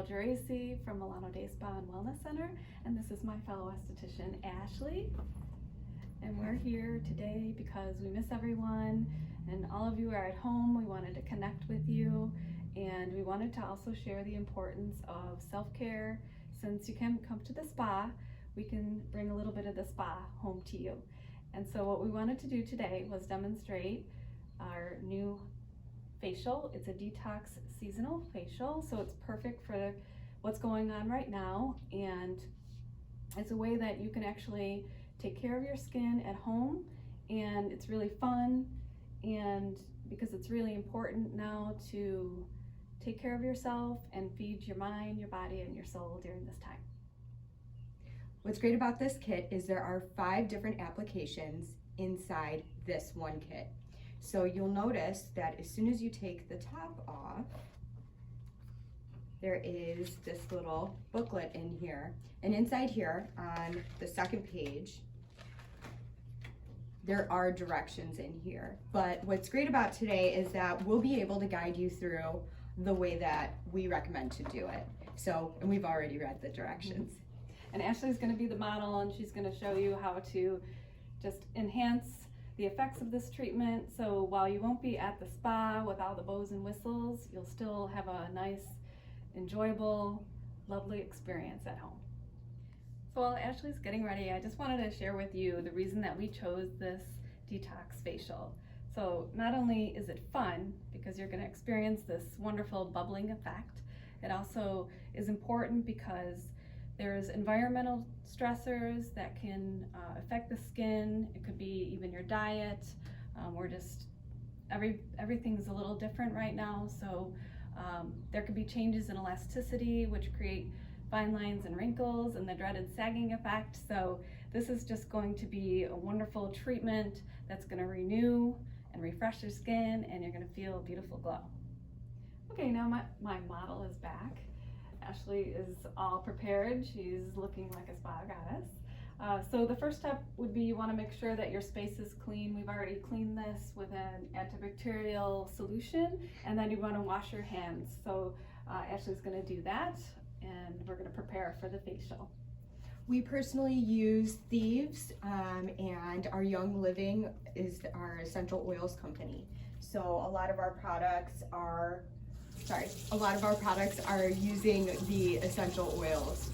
Geraci from Milano Day Spa and Wellness Center, and this is my fellow esthetician, Ashley. And we're here today because we miss everyone, and all of you are at home. We wanted to connect with you, and we wanted to also share the importance of self-care. Since you can't come to the spa, we can bring a little bit of the spa home to you. And so what we wanted to do today was demonstrate our new facial. It's a detox seasonal facial, so it's perfect for what's going on right now, and it's a way that you can actually take care of your skin at home, and it's really fun, and because it's really important now to take care of yourself and feed your mind, your body, and your soul during this time. What's great about this kit is there are 5 different applications inside this one kit. So you'll notice that as soon as you take the top off, there is this little booklet in here. And inside here on the second page, there are directions in here. But what's great about today is that we'll be able to guide you through the way that we recommend to do it. So, and we've already read the directions. And Ashley's going to be the model, and she's going to show you how to just enhance the effects of this treatment. So while you won't be at the spa with all the bows and whistles, you'll still have a nice, enjoyable, lovely experience at home. So while Ashley's getting ready, I just wanted to share with you the reason that we chose this detox facial. So not only is it fun, because you're going to experience this wonderful bubbling effect, it also is important because there's environmental stressors that can affect the skin. It could be even your diet, or just everything's a little different right now. So there could be changes in elasticity, which create fine lines and wrinkles and the dreaded sagging effect. So this is just going to be a wonderful treatment that's going to renew and refresh your skin, and you're going to feel a beautiful glow. Okay, now my model is back. Ashley is all prepared. She's looking like a spa goddess. So the first step would be you want to make sure that your space is clean. We've already cleaned this with an antibacterial solution, and then you want to wash your hands. So Ashley's going to do that, and we're going to prepare for the facial. We personally use Thieves, and our Young Living is our essential oils company. So a lot of our products are using the essential oils.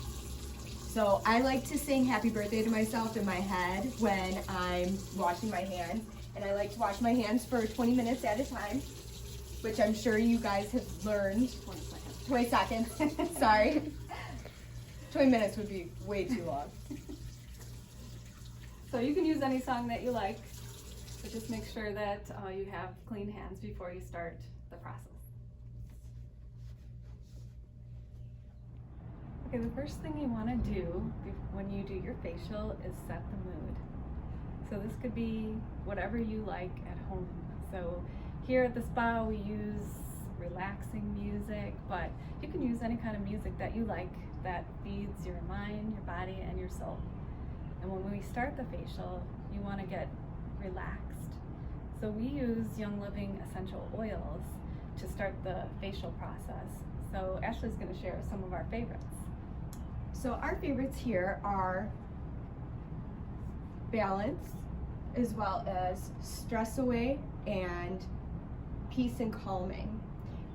So I like to sing happy birthday to myself in my head when I'm washing my hands, and I like to wash my hands for 20 minutes at a time, which I'm sure you guys have learned. 20 seconds, sorry. 20 minutes would be way too long. So you can use any song that you like, but just make sure that you have clean hands before you start the process. Okay, the first thing you want to do when you do your facial is set the mood. So this could be whatever you like at home. So here at the spa we use relaxing music, but you can use any kind of music that you like that feeds your mind, your body, and your soul. And when we start the facial, you want to get relaxed. So we use Young Living essential oils to start the facial process. So Ashley's going to share some of our favorites. So our favorites here are Balance, as well as Stress Away and Peace and Calming.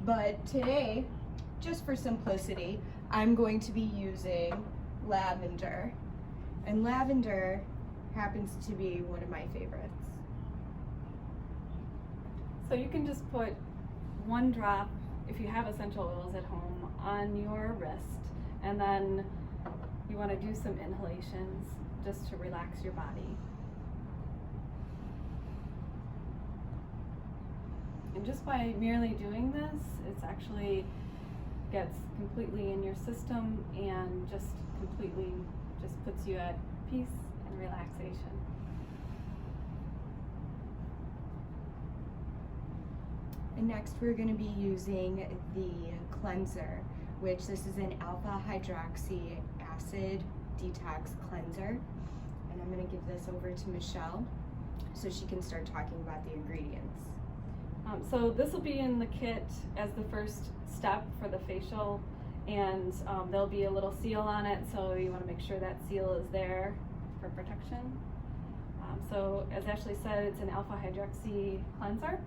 But today, just for simplicity, I'm going to be using Lavender. And Lavender happens to be one of my favorites. So you can just put 1 drop, if you have essential oils at home, on your wrist, and then you want to do some inhalations just to relax your body. And just by merely doing this, it's actually gets completely in your system and just completely just puts you at peace and relaxation. And next we're going to be using the cleanser, which this is an alpha hydroxy acid detox cleanser. And I'm going to give this over to Michelle so she can start talking about the ingredients. So this will be in the kit as the first step for the facial, and there'll be a little seal on it, so you want to make sure that seal is there for protection. So as Ashley said, it's an alpha hydroxy cleanser,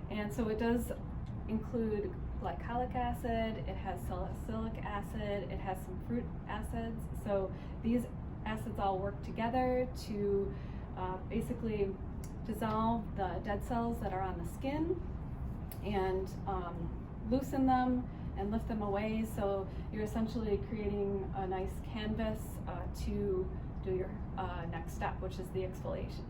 and so it does include glycolic acid, it has salicylic acid, it has some fruit acids. So these acids all work together to basically dissolve the dead cells that are on the skin and loosen them and lift them away. So you're essentially creating a nice canvas to do your next step, which is the exfoliation.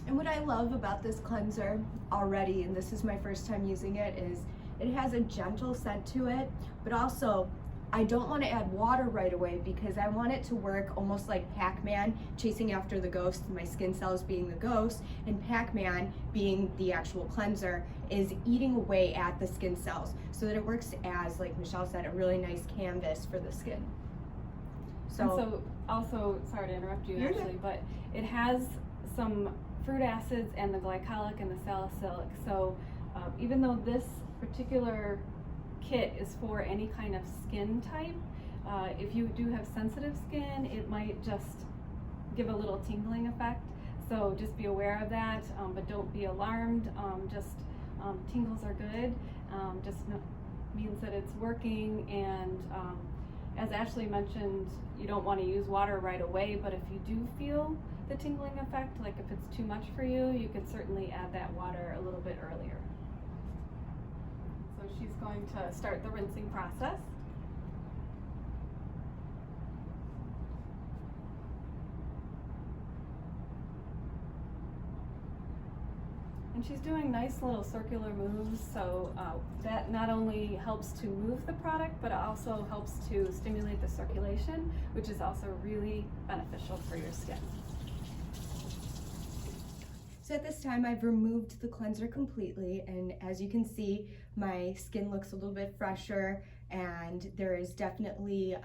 And what I love about this cleanser already, and this is my first time using it, is it has a gentle scent to it, but also I don't want to add water right away because I want it to work almost like Pac-Man chasing after the ghost, my skin cells being the ghost, and Pac-Man being the actual cleanser is eating away at the skin cells so that it works as, like Michelle said, a really nice canvas for the skin. So also, sorry to interrupt you, Ashley, but it has some fruit acids and the glycolic and the salicylic. So even though this particular kit is for any kind of skin type, if you do have sensitive skin, it might just give a little tingling effect. So just be aware of that, but don't be alarmed. Tingles are good. Means that it's working. And as Ashley mentioned, you don't want to use water right away, but if you do feel the tingling effect, like if it's too much for you, you can certainly add that water a little bit earlier. So she's going to start the rinsing process. And she's doing nice little circular moves, so that not only helps to move the product, but it also helps to stimulate the circulation, which is also really beneficial for your skin. So at this time I've removed the cleanser completely, and as you can see, my skin looks a little bit fresher, and there is definitely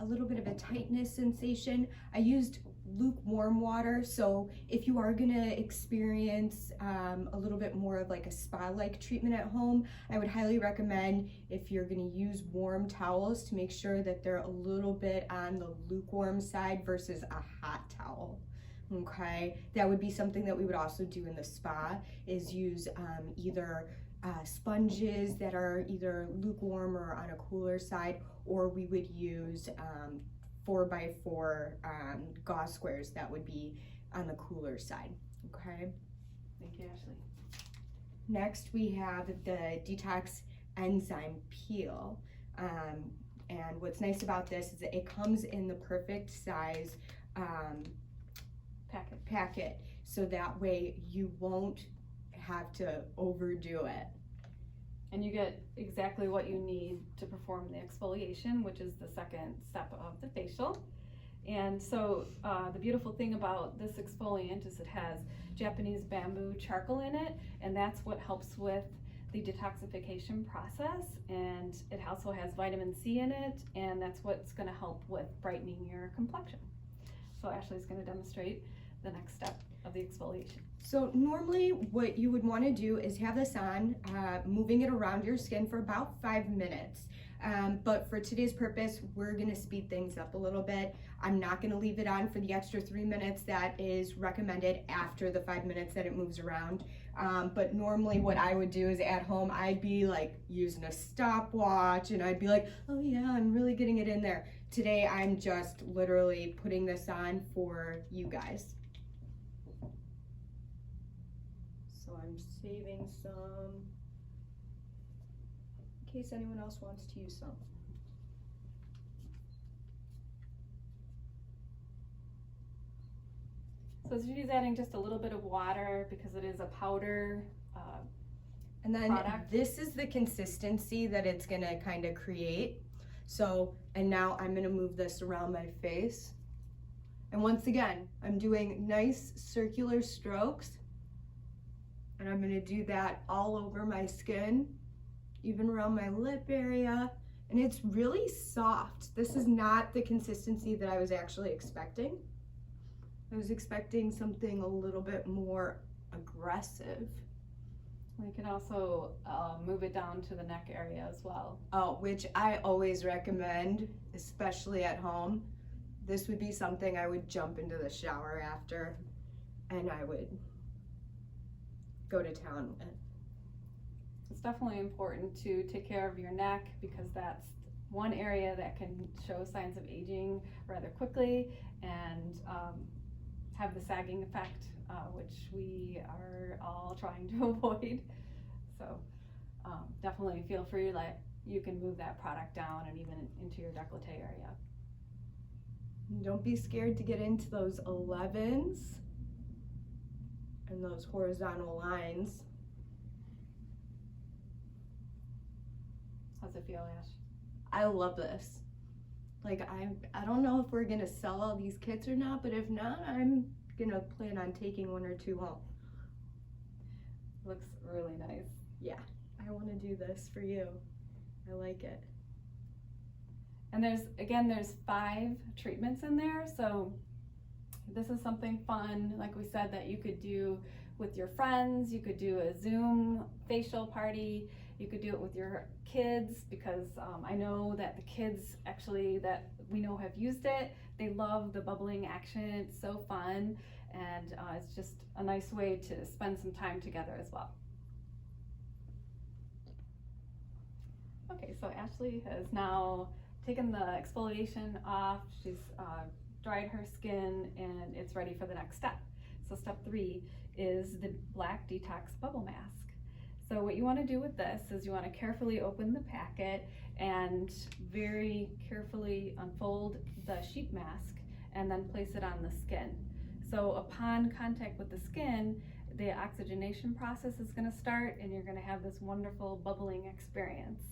a little bit of a tightness sensation. I used lukewarm water, so if you are gonna experience a little bit more of like a spa-like treatment at home, I would highly recommend, if you're gonna use warm towels, to make sure that they're a little bit on the lukewarm side versus a hot towel. Okay, that would be something that we would also do in the spa, is use either sponges that are either lukewarm or on a cooler side, or we would use 4x4 gauze squares that would be on the cooler side. Okay. Thank you, Ashley. Next, we have the Detox enzyme peel. And what's nice about this is that it comes in the perfect size packet, so that way you won't have to overdo it. And you get exactly what you need to perform the exfoliation, which is the second step of the facial. And so the beautiful thing about this exfoliant is it has Japanese bamboo charcoal in it, and that's what helps with the detoxification process. And it also has vitamin C in it, and that's what's going to help with brightening your complexion. So Ashley's going to demonstrate the next step of the exfoliation. So normally what you would want to do is have this on, moving it around your skin for about 5 minutes. But for today's purpose, we're going to speed things up a little bit. I'm not going to leave it on for the extra 3 minutes that is recommended after the 5 minutes that it moves around. But normally what I would do is at home, I'd be like using a stopwatch, and I'd be like, oh yeah, I'm really getting it in there. Today, I'm just literally putting this on for you guys. So I'm saving some in case anyone else wants to use some. So she's adding just a little bit of water because it is a powder and then product. This is the consistency that it's gonna kind of create. So, and now I'm gonna move this around my face. And once again, I'm doing nice circular strokes. And I'm gonna do that all over my skin, even around my lip area. And it's really soft. This is not the consistency that I was actually expecting. I was expecting something a little bit more aggressive. We can also move it down to the neck area as well. Oh, which I always recommend, especially at home. This would be something I would jump into the shower after, and I would go to town with. It's definitely important to take care of your neck because that's one area that can show signs of aging rather quickly and have the sagging effect, which we are all trying to avoid. So definitely feel free, like you can move that product down and even into your décolleté area. Don't be scared to get into those 11s and those horizontal lines. How's it feel, Ash? I love this. Like, I don't know if we're gonna sell all these kits or not, but if not, I'm gonna plan on taking 1 or 2 home. Looks really nice. Yeah, I wanna do this for you. I like it. And there's 5 treatments in there, so this is something fun, like we said, that you could do with your friends. You could do a Zoom facial party. You could do it with your kids, because I know that the kids actually that we know have used it. They love the bubbling action. It's so fun, and it's just a nice way to spend some time together as well. Okay, so Ashley has now taken the exfoliation off. She's dried her skin, and it's ready for the next step. So step 3 is the Black Detox Bubble Mask. So what you want to do with this is you want to carefully open the packet and very carefully unfold the sheet mask and then place it on the skin. So upon contact with the skin, the oxygenation process is going to start, and you're going to have this wonderful bubbling experience.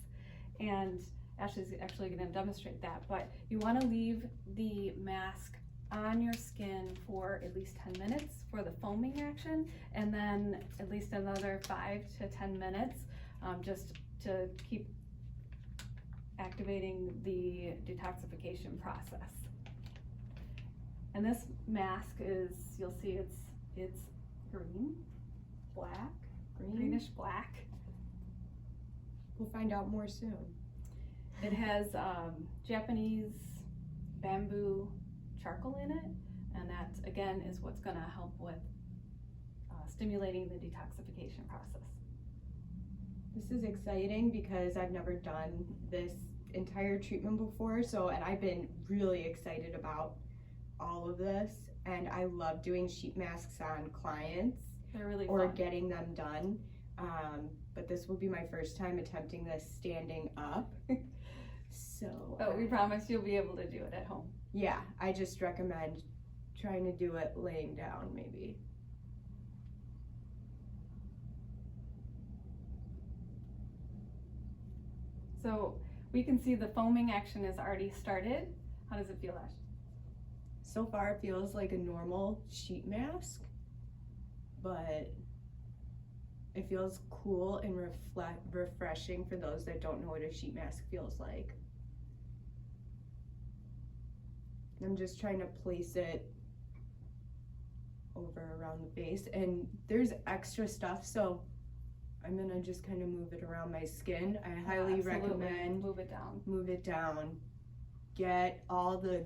And Ashley's actually going to demonstrate that, but you want to leave the mask on your skin for at least 10 minutes for the foaming action, and then at least another 5 to 10 minutes just to keep activating the detoxification process. And this mask is, you'll see it's greenish black. We'll find out more soon. It has Japanese bamboo charcoal in it, and that again is what's going to help with stimulating the detoxification process. This is exciting because I've never done this entire treatment before, and I've been really excited about all of this, and I love doing sheet masks on clients. They're really or fun. Getting them done, but this will be my first time attempting this standing up. But we promise you'll be able to do it at home. Yeah, I just recommend trying to do it laying down, maybe. So we can see the foaming action has already started. How does it feel, Ash? So far it feels like a normal sheet mask, but it feels cool and refreshing for those that don't know what a sheet mask feels like. I'm just trying to place it over around the base, and there's extra stuff, so I'm gonna just kind of move it around my skin. I highly recommend move it down. Move it down. Get all the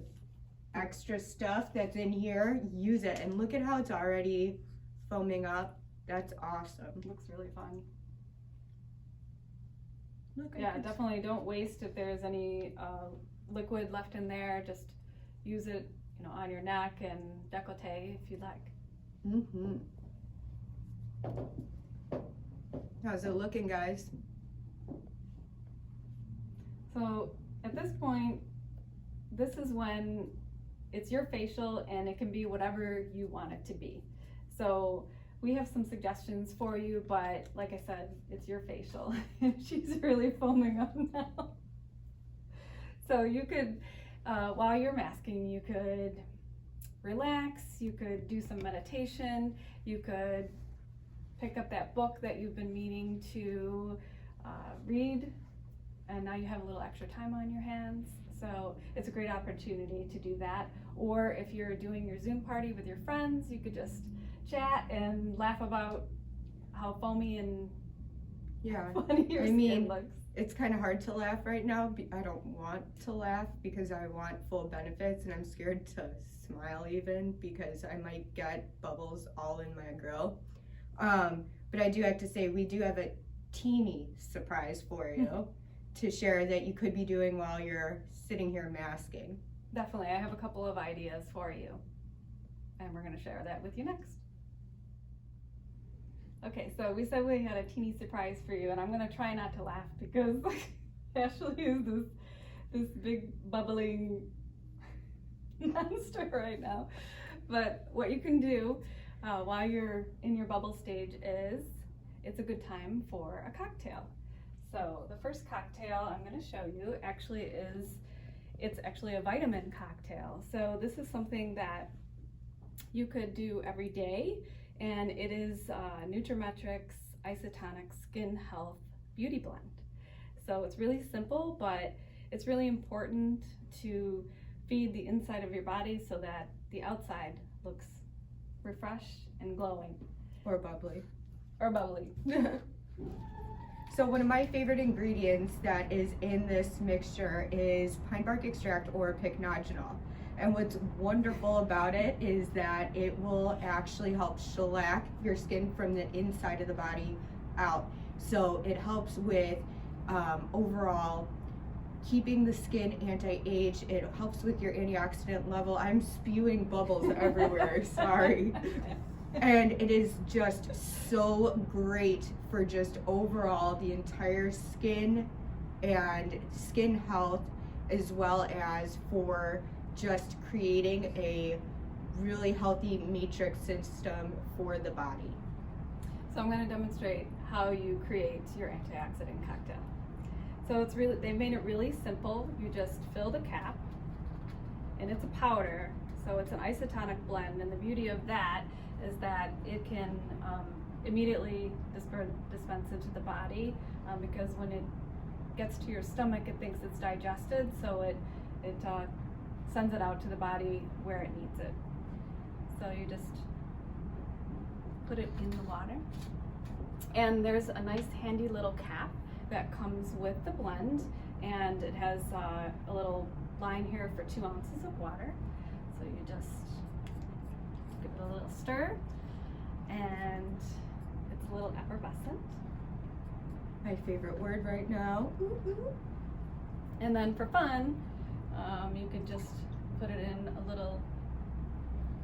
extra stuff that's in here, use it, and look at how it's already foaming up. That's awesome. It looks really fun. Look, Yeah, definitely don't waste if there's any liquid left in there. Just use it, on your neck and décolleté if you'd like. Mm-hmm. How's it looking, guys? So at this point, this is when it's your facial, and it can be whatever you want it to be. So we have some suggestions for you, but like I said, it's your facial. She's really foaming up now. So you could, while you're masking, you could relax, you could do some meditation, you could pick up that book that you've been meaning to read, and now you have a little extra time on your hands. So it's a great opportunity to do that. Or if you're doing your Zoom party with your friends, you could just chat and laugh about how foamy and Yeah. funny your I skin mean, looks. it's kind of hard to laugh right now. I don't want to laugh because I want full benefits, and I'm scared to smile even because I might get bubbles all in my grill. But I do have to say, we do have a teeny surprise for you to share that you could be doing while you're sitting here masking. Definitely, I have a couple of ideas for you, and we're going to share that with you next. Okay, so we said we had a teeny surprise for you, and I'm going to try not to laugh because Ashley is this big bubbling monster right now. But what you can do while you're in your bubble stage is, it's a good time for a cocktail. So the first cocktail I'm going to show you it's actually a vitamin cocktail. So this is something that you could do every day, and it is Nutrimetric's Isotonic Skin Health Beauty Blend. So it's really simple, but it's really important to feed the inside of your body so that the outside looks refreshed and glowing. Or bubbly. Or bubbly. So one of my favorite ingredients that is in this mixture is pine bark extract or pycnogenol. And what's wonderful about it is that it will actually help shellac your skin from the inside of the body out. So it helps with overall keeping the skin anti-age. It helps with your antioxidant level. I'm spewing bubbles everywhere, sorry. And it is just so great for just overall the entire skin and skin health, as well as for just creating a really healthy matrix system for the body. So I'm going to demonstrate how you create your antioxidant cocktail. So they made it really simple. You just fill the cap, and it's a powder, so it's an isotonic blend, and the beauty of that is that it can immediately dispense into the body because when it gets to your stomach, it thinks it's digested, so it sends it out to the body where it needs it. So you just put it in the water, and there's a nice handy little cap that comes with the blend, and it has a little line here for 2 ounces of water. So you just give it a little stir, and it's a little effervescent. My favorite word right now. And then for fun, you could just put it in a little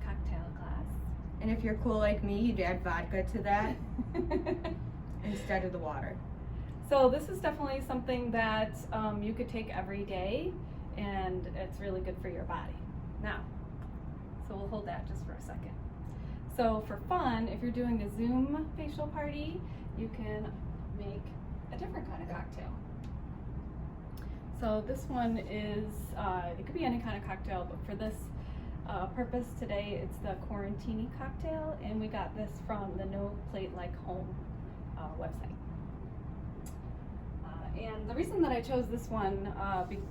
cocktail glass. And if you're cool like me, you'd add vodka to that instead of the water. So this is definitely something that you could take every day, and it's really good for your body. Now, so we'll hold that just for a second. So for fun, if you're doing a Zoom facial party, you can make a different kind of cocktail. So this one is, it could be any kind of cocktail, but for this purpose today, it's the Quarantini cocktail, and we got this from the No Plate Like Home website. And the reason that I chose this one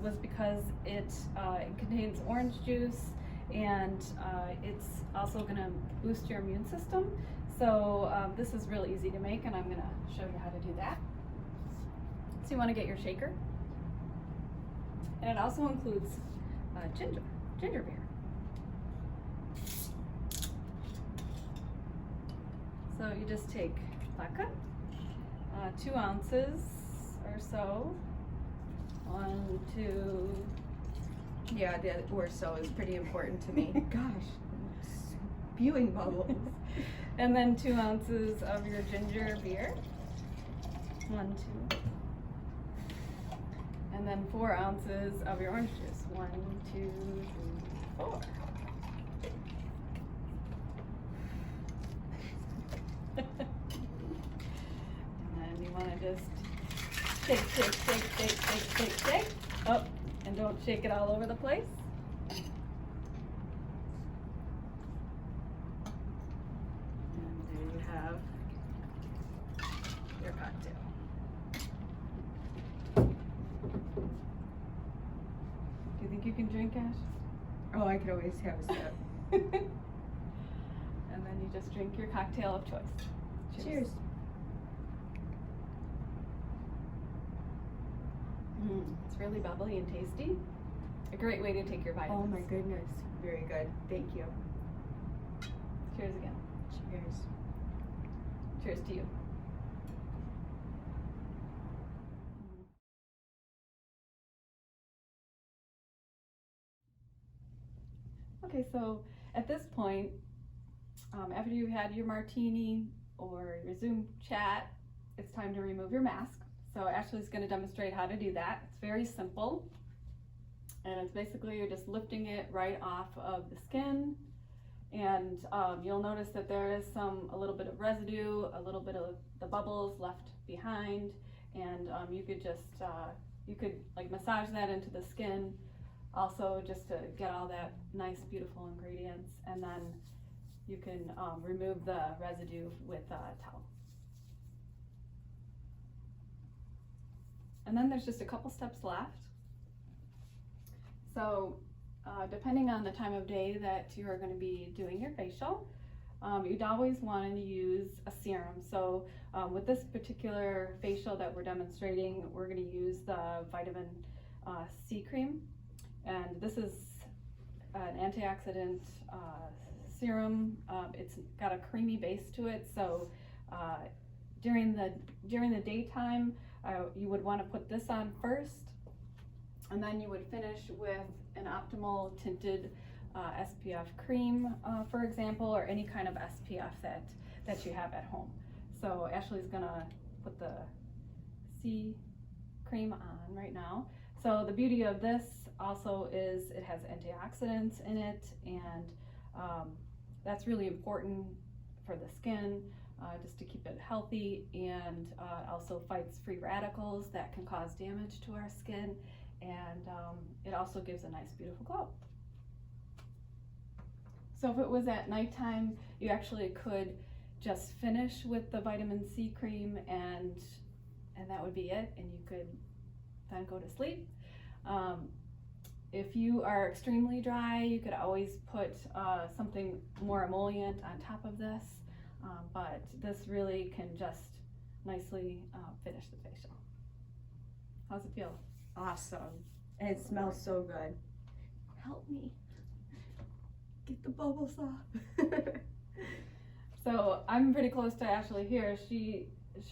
was because it contains orange juice, and it's also going to boost your immune system. So this is really easy to make, and I'm going to show you how to do that. So you want to get your shaker, and it also includes ginger beer. So you just take vodka, 2 ounces or so. 1, 2. Yeah, the or so is pretty important to me. Gosh, spewing bubbles. And then 2 ounces of your ginger beer. 1, 2. And then 4 ounces of your orange juice. 1, 2, 3, 4. And then you want to just shake, shake, shake, shake, shake, shake, shake. Oh, and don't shake it all over the place. And there you have your cocktail. Do you think you can drink, Ash? Oh, I could always have a sip. And then you just drink your cocktail of choice. Cheers. It's really bubbly and tasty. A great way to take your vitamins. Oh my goodness, very good. Thank you. Cheers again. Cheers. Cheers to you. Okay, so at this point, after you've had your martini or your Zoom chat, it's time to remove your mask. So Ashley's going to demonstrate how to do that. It's very simple, and it's basically you're just lifting it right off of the skin, and you'll notice that there is a little bit of residue, a little bit of the bubbles left behind, and you could just like massage that into the skin, also just to get all that nice, beautiful ingredients, and then you can remove the residue with a towel. And then there's just a couple steps left. So depending on the time of day that you are going to be doing your facial, you'd always want to use a serum. So with this particular facial that we're demonstrating, we're going to use the vitamin C cream. And this is an antioxidant serum. It's got a creamy base to it, so during the daytime you would want to put this on first, and then you would finish with an optimal tinted SPF cream, for example, or any kind of SPF that you have at home. So Ashley's gonna put the C cream on right now. So the beauty of this also is it has antioxidants in it, and that's really important for the skin, just to keep it healthy, and also fights free radicals that can cause damage to our skin, and it also gives a nice, beautiful glow. So if it was at nighttime, you actually could just finish with the vitamin C cream, and that would be it, and you could then go to sleep. If you are extremely dry, you could always put something more emollient on top of this, but this really can just nicely finish the facial. How's it feel? Awesome. And it smells so good. Help me get the bubbles off. So I'm pretty close to Ashley here.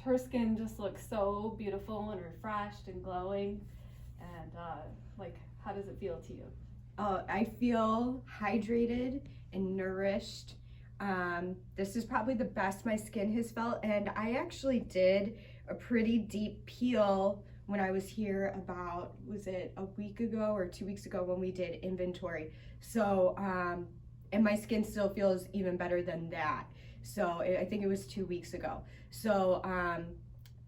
Her skin just looks so beautiful and refreshed and glowing, and like, how does it feel to you? I feel hydrated and nourished. This is probably the best my skin has felt, and I actually did a pretty deep peel when I was here about, was it a week ago or 2 weeks ago when we did inventory. So, and my skin still feels even better than that. So I think it was 2 weeks ago. So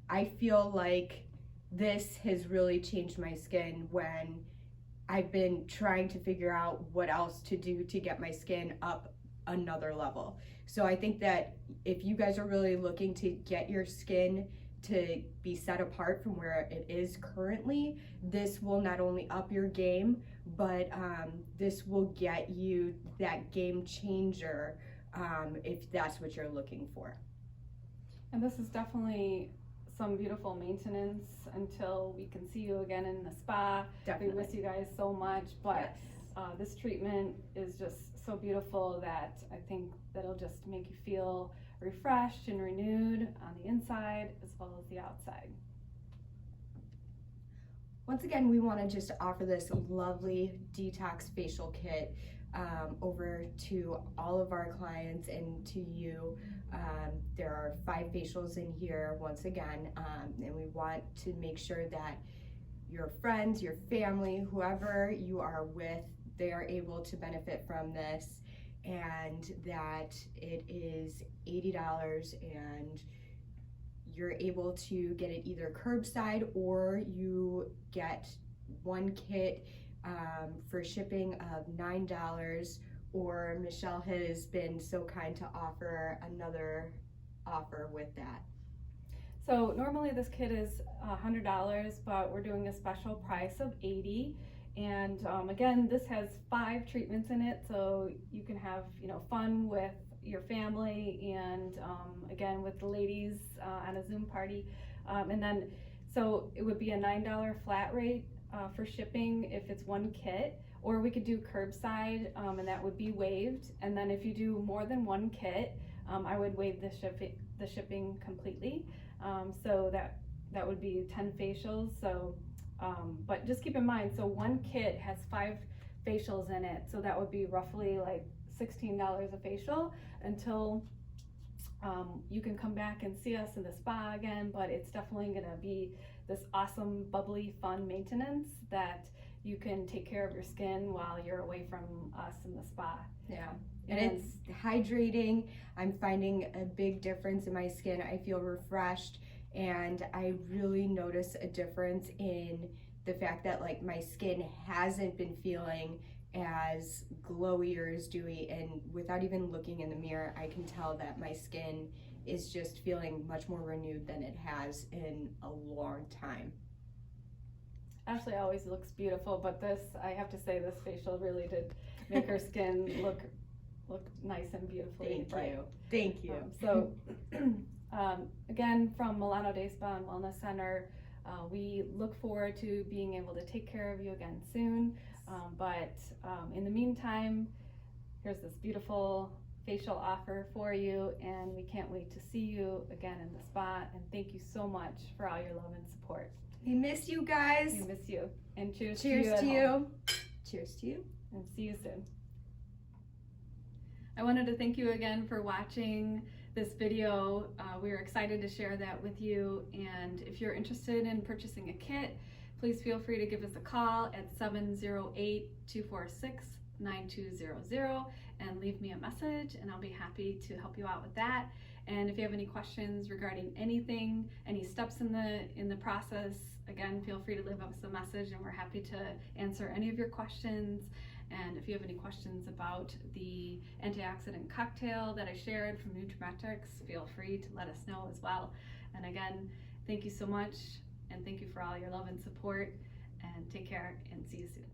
I feel like this has really changed my skin when I've been trying to figure out what else to do to get my skin up another level. So I think that if you guys are really looking to get your skin to be set apart from where it is currently, this will not only up your game, but this will get you that game changer if that's what you're looking for. And this is definitely some beautiful maintenance until we can see you again in the spa. Definitely. We miss you guys so much, but Yes. this treatment is just so beautiful that I think that'll just make you feel refreshed and renewed on the inside as well as the outside. Once again, we want to just offer this lovely detox facial kit over to all of our clients and to you. There are 5 facials in here once again, and we want to make sure that your friends, your family, whoever you are with, they are able to benefit from this, and that it is $80, and you're able to get it either curbside or you get one kit for shipping of $9, or Michelle has been so kind to offer another offer with that. So normally this kit is $100, but we're doing a special price of $80. And again, this has 5 treatments in it, so you can have, fun with your family, and again with the ladies on a Zoom party. And then So it would be a $9 flat rate for shipping if it's one kit, or we could do curbside, and that would be waived. And then if you do more than one kit, I would waive the shipping completely. So that would be 10 facials. So, but just keep in mind, so one kit has 5 facials in it, so that would be roughly like $16 a facial until you can come back and see us in the spa again. But it's definitely gonna be this awesome, bubbly, fun maintenance that you can take care of your skin while you're away from us in the spa. Yeah. And it's hydrating. I'm finding a big difference in my skin. I feel refreshed, and I really notice a difference in the fact that like my skin hasn't been feeling as glowy or as dewy, and without even looking in the mirror, I can tell that my skin is just feeling much more renewed than it has in a long time. Ashley always looks beautiful, but this, I have to say, this facial really did make her skin look nice and beautifully bright. Thank you. So again, from Milano Day Spa and Wellness Center, we look forward to being able to take care of you again soon. But in the meantime, here's this beautiful facial offer for you, and we can't wait to see you again in the spa. And thank you so much for all your love and support. We miss you guys. We miss you. And cheers Cheers to you. to you. Cheers to you. And see you soon. I wanted to thank you again for watching this video. We're excited to share that with you. And if you're interested in purchasing a kit, please feel free to give us a call at 708-246-9200 and leave me a message, and I'll be happy to help you out with that. And if you have any questions regarding anything, any steps in the process, again, feel free to leave us a message, and we're happy to answer any of your questions. And if you have any questions about the antioxidant cocktail that I shared from Nutrimetrics, feel free to let us know as well. And again, thank you so much, and thank you for all your love and support, and take care, and see you soon.